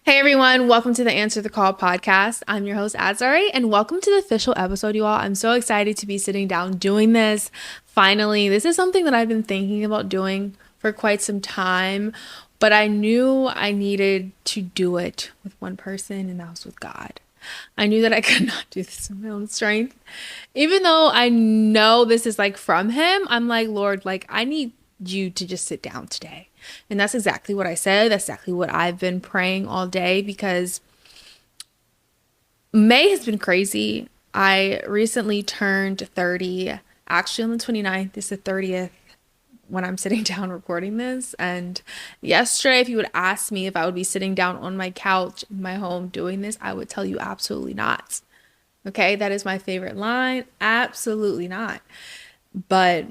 Hey everyone, welcome to the Answer the Call podcast. I'm your host, Adzari, and welcome to the official episode, you all. I'm so excited to be sitting down doing this. Finally, this is something that I've been thinking about doing for quite some time, but I knew I needed to do it with one person, and that was with God. I knew that I could not do this in my own strength. Even though I know this is like from Him, I'm like, Lord, like I need you to just sit down today. And that's exactly what I said. That's exactly what I've been praying all day because May has been crazy. I recently turned 30. Actually, on the 29th is the 30th when I'm sitting down recording this. And yesterday, if you would ask me if I would be sitting down on my couch in my home doing this, I would tell you absolutely not. Okay, that is my favorite line. Absolutely not. But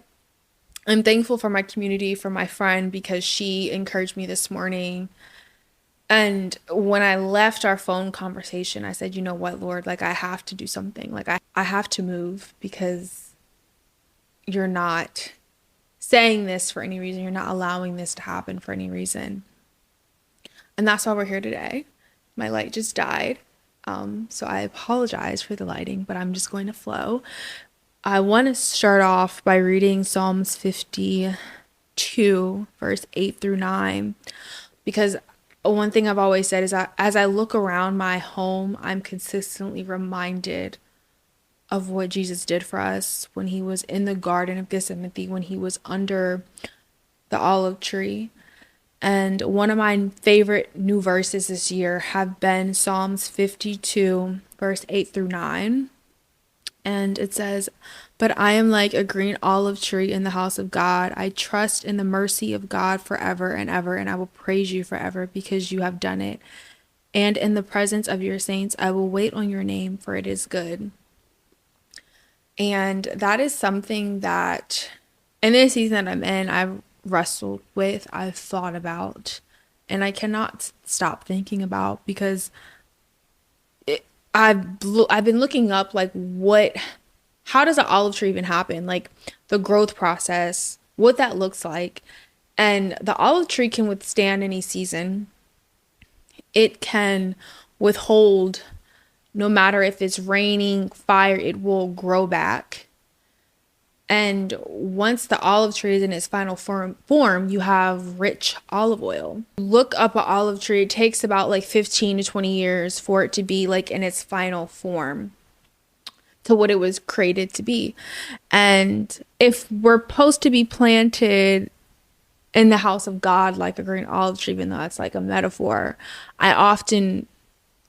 I'm thankful for my community, for my friend, because she encouraged me this morning. And when I left our phone conversation, I said, you know what, Lord, like I have to do something. Like I have to move because you're not saying this for any reason. You're not allowing this to happen for any reason. And that's why we're here today. My light just died. So I apologize for the lighting, but I'm just going to flow. I want to start off by reading Psalms 52, verse 8 through 9, because one thing I've always said is that as I look around my home, I'm consistently reminded of what Jesus did for us when he was in the Garden of Gethsemane, when he was under the olive tree. And one of my favorite new verses this year have been Psalms 52, verse 8 through 9. And it says, "But I am like a green olive tree in the house of God. I trust in the mercy of God forever and ever, and I will praise you forever because you have done it. And in the presence of your saints, I will wait on your name, for it is good." And that is something that in this season that I'm in, I've wrestled with, I've thought about, and I cannot stop thinking about because I've been looking up like how does an olive tree even happen? Like the growth process, what that looks like. And the olive tree can withstand any season. It can withhold no matter if it's raining, fire, it will grow back. And once the olive tree is in its final form, you have rich olive oil. Look up an olive tree. It takes about like 15 to 20 years for it to be like in its final form to what it was created to be. And if we're supposed to be planted in the house of God like a green olive tree, even though that's like a metaphor, I often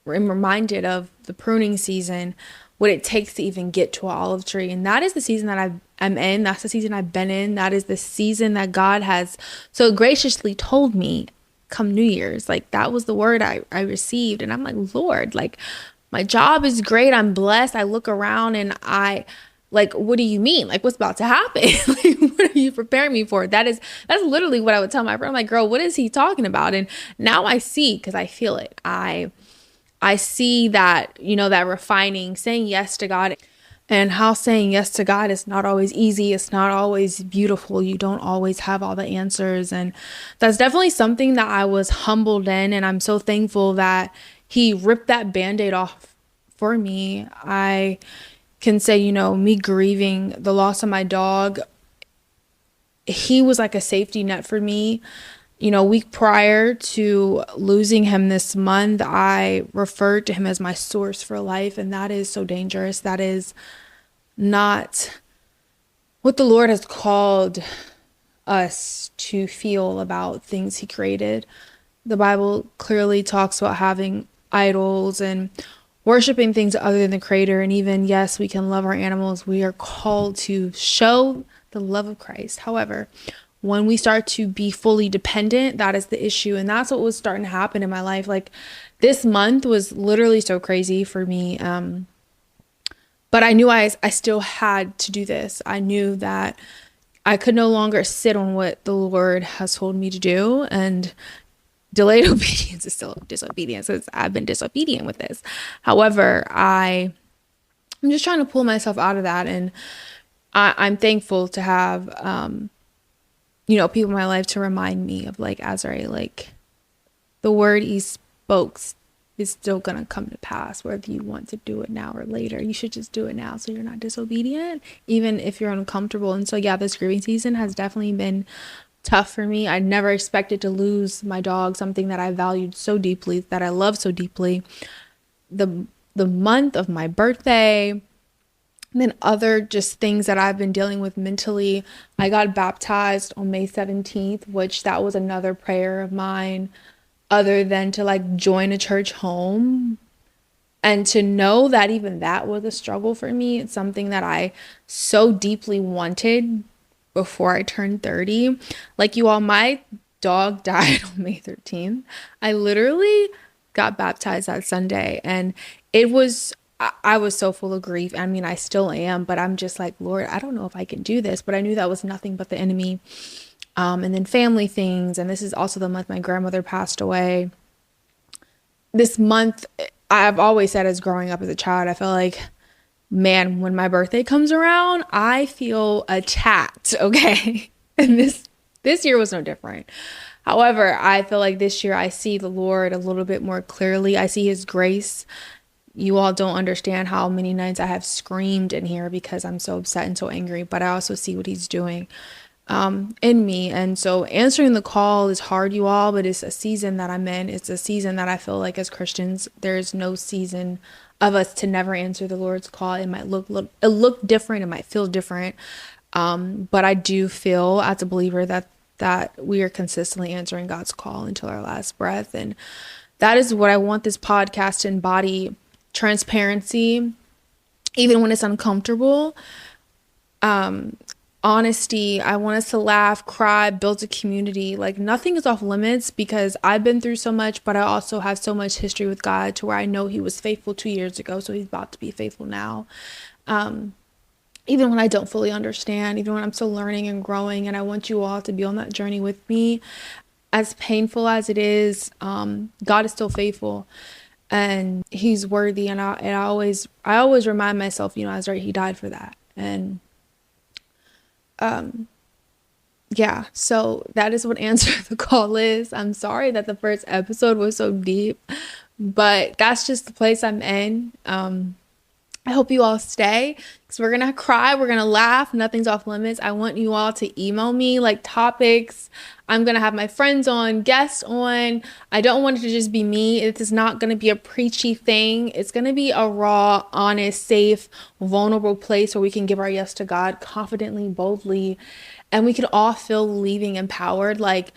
am reminded of the pruning season, what it takes to even get to an olive tree. And that is the season that I'm in. That's the season I've been in. That is the season that God has so graciously told me come New Year's. Like that was the word I received. And I'm like, Lord, like my job is great. I'm blessed. I look around and like, what do you mean? Like what's about to happen? Like, what are you preparing me for? That's literally what I would tell my friend. I'm like, girl, what is he talking about? And now I see, because I feel it. I see that, that refining, saying yes to God, and how saying yes to God is not always easy. It's not always beautiful. You don't always have all the answers. And that's definitely something that I was humbled in. And I'm so thankful that he ripped that Band-Aid off for me. I can say, me grieving the loss of my dog, he was like a safety net for me. A week prior to losing him this month, I referred to him as my source for life. And that is so dangerous. That is not what the Lord has called us to feel about things he created. The Bible clearly talks about having idols and worshiping things other than the Creator. And even, yes, we can love our animals. We are called to show the love of Christ. However, when we start to be fully dependent, that is the issue. And that's what was starting to happen in my life. Like this month was literally so crazy for me. But I knew I still had to do this. I knew that I could no longer sit on what the Lord has told me to do. And delayed obedience is still disobedience. I've been disobedient with this. However, I'm just trying to pull myself out of that. And I'm thankful to have people in my life to remind me of like, Azari, like the word folks, is still going to come to pass, whether you want to do it now or later. You should just do it now so you're not disobedient, even if you're uncomfortable. And so, yeah, this grieving season has definitely been tough for me. I never expected to lose my dog, something that I valued so deeply, that I love so deeply. The month of my birthday, and then other just things that I've been dealing with mentally. I got baptized on May 17th, which that was another prayer of mine, other than to like join a church home. And to know that even that was a struggle for me. It's something that I so deeply wanted before I turned 30. Like you all, my dog died on May 13th. I literally got baptized that Sunday, and it was, I was so full of grief. I mean, I still am, but I'm just like, Lord, I don't know if I can do this. But I knew that was nothing but the enemy. And then family things. And this is also the month my grandmother passed away. This month, I've always said, as growing up as a child, I feel like, man, when my birthday comes around, I feel attacked, okay? And this year was no different. However, I feel like this year I see the Lord a little bit more clearly. I see his grace. You all don't understand how many nights I have screamed in here because I'm so upset and so angry, but I also see what he's doing in me. And so answering the call is hard, you all, but it's a season that I'm in. It's a season that I feel like as Christians, there's no season of us to never answer the Lord's call. It might look different. It might feel different. But I do feel as a believer that we are consistently answering God's call until our last breath. And that is what I want this podcast to embody: transparency, even when it's uncomfortable. Honesty. I want us to laugh, cry, build a community. Like nothing is off limits because I've been through so much, but I also have so much history with God to where I know he was faithful 2 years ago. So he's about to be faithful now. Even when I don't fully understand, even when I'm still learning and growing, and I want you all to be on that journey with me. As painful as it is, God is still faithful and he's worthy. And I always remind myself, I was right. He died for that. And yeah, so that is what Answer the Call is. I'm sorry that the first episode was so deep, but that's just the place I'm in. I hope you all stay because we're gonna cry, we're gonna laugh, nothing's off limits. I want you all to email me like topics. I'm gonna have my friends on, guests on. I don't want it to just be me. It is not gonna be a preachy thing. It's gonna be a raw, honest, safe, vulnerable place where we can give our yes to God confidently, boldly, and we can all feel leaving empowered. Like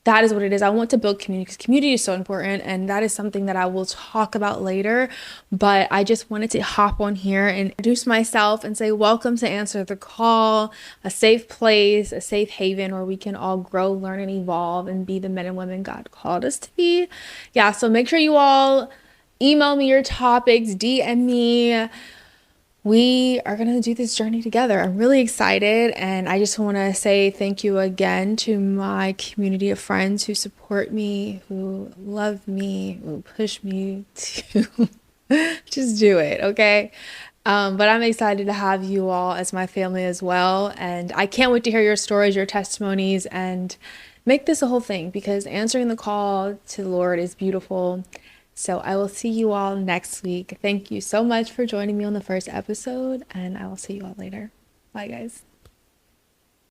that is what it is. I want to build community because community is so important, and that is something that I will talk about later. But I just wanted to hop on here and introduce myself and say welcome to Answer the Call, a safe place, a safe haven where we can all grow, learn, and evolve and be the men and women God called us to be. Yeah, so make sure you all email me your topics, DM me. We are going to do this journey together. I'm really excited. And I just want to say thank you again to my community of friends who support me, who love me, who push me to just do it. Okay. But I'm excited to have you all as my family as well. And I can't wait to hear your stories, your testimonies, and make this a whole thing because answering the call to the Lord is beautiful. So I will see you all next week. Thank you so much for joining me on the first episode, and I will see you all later. Bye, guys.